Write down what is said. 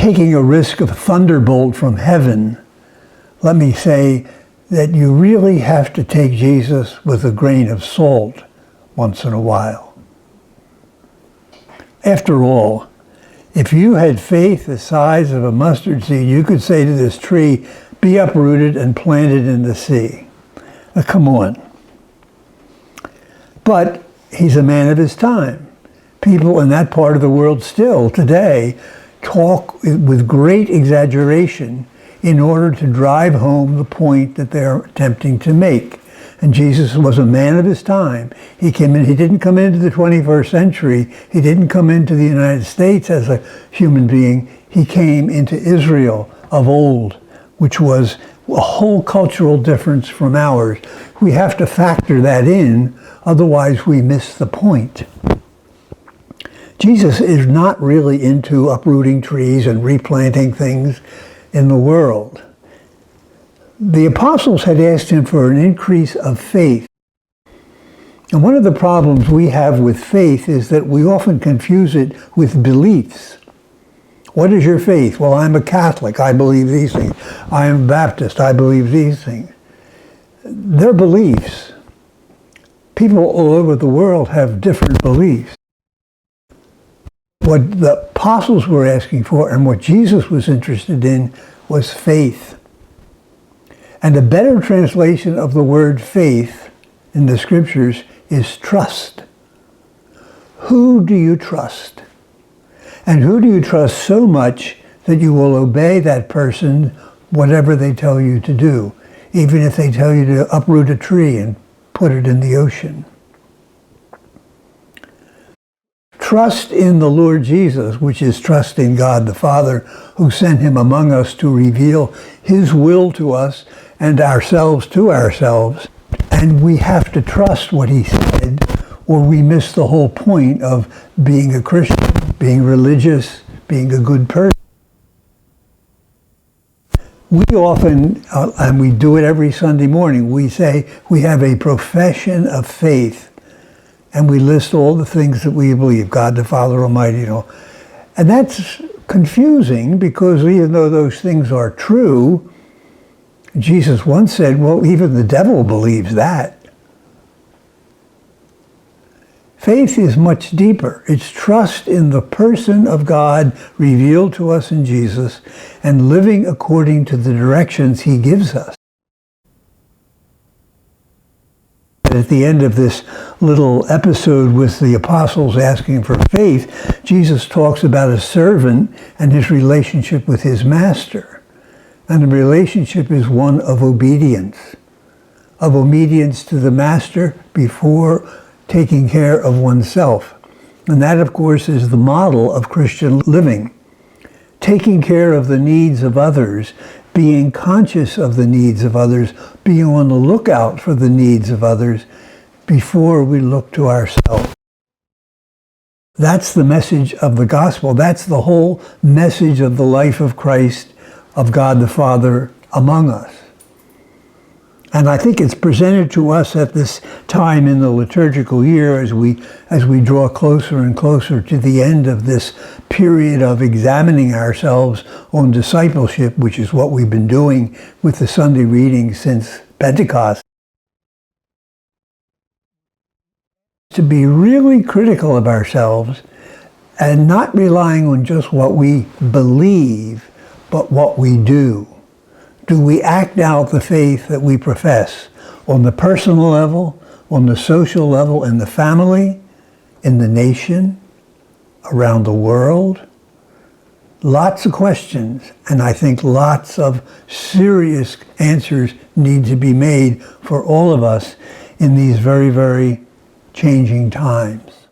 taking a risk of thunderbolt from heaven, let me say that you really have to take Jesus with a grain of salt once in a while. After all, if you had faith the size of a mustard seed, you could say to this tree, be uprooted and planted in the sea. Now, come on. But he's a man of his time. People in that part of the world still today talk with great exaggeration in order to drive home the point that they're attempting to make. And Jesus was a man of his time. He didn't come into the 21st century. He didn't come into the United States as a human being. He came into Israel of old, which was a whole cultural difference from ours. We have to factor that in, otherwise we miss the point. Jesus is not really into uprooting trees and replanting things in the world. The apostles had asked him for an increase of faith. And one of the problems we have with faith is that we often confuse it with beliefs. What is your faith? Well, I'm a Catholic. I believe these things. I am Baptist. I believe these things. They're beliefs. People all over the world have different beliefs. What the apostles were asking for and what Jesus was interested in was faith. And a better translation of the word faith in the scriptures is trust. Who do you trust? And who do you trust so much that you will obey that person whatever they tell you to do, even if they tell you to uproot a tree and put it in the ocean? Trust in the Lord Jesus, which is trust in God the Father, who sent him among us to reveal his will to us and ourselves to ourselves. And we have to trust what he said, or we miss the whole point of being a Christian, being religious, being a good person. We often, and we do it every Sunday morning, we say we have a profession of faith. And we list all the things that we believe, God the Father Almighty, you know. And that's confusing because even though those things are true, Jesus once said, well, even the devil believes that. Faith is much deeper. It's trust in the person of God revealed to us in Jesus and living according to the directions he gives us. At the end of this little episode with the apostles asking for faith, Jesus talks about a servant and his relationship with his master. And the relationship is one of obedience to the master before taking care of oneself. And that, of course, is the model of Christian living. Taking care of the needs of others, being conscious of the needs of others, being on the lookout for the needs of others before we look to ourselves. That's the message of the gospel. That's the whole message of the life of Christ, of God the Father among us. And I think it's presented to us at this time in the liturgical year as we draw closer and closer to the end of this period of examining ourselves on discipleship, which is what we've been doing with the Sunday readings since Pentecost. To be really critical of ourselves and not relying on just what we believe, but what we do. Do we act out the faith that we profess on the personal level, on the social level, in the family, in the nation, around the world? Lots of questions, and I think lots of serious answers need to be made for all of us in these very, very changing times.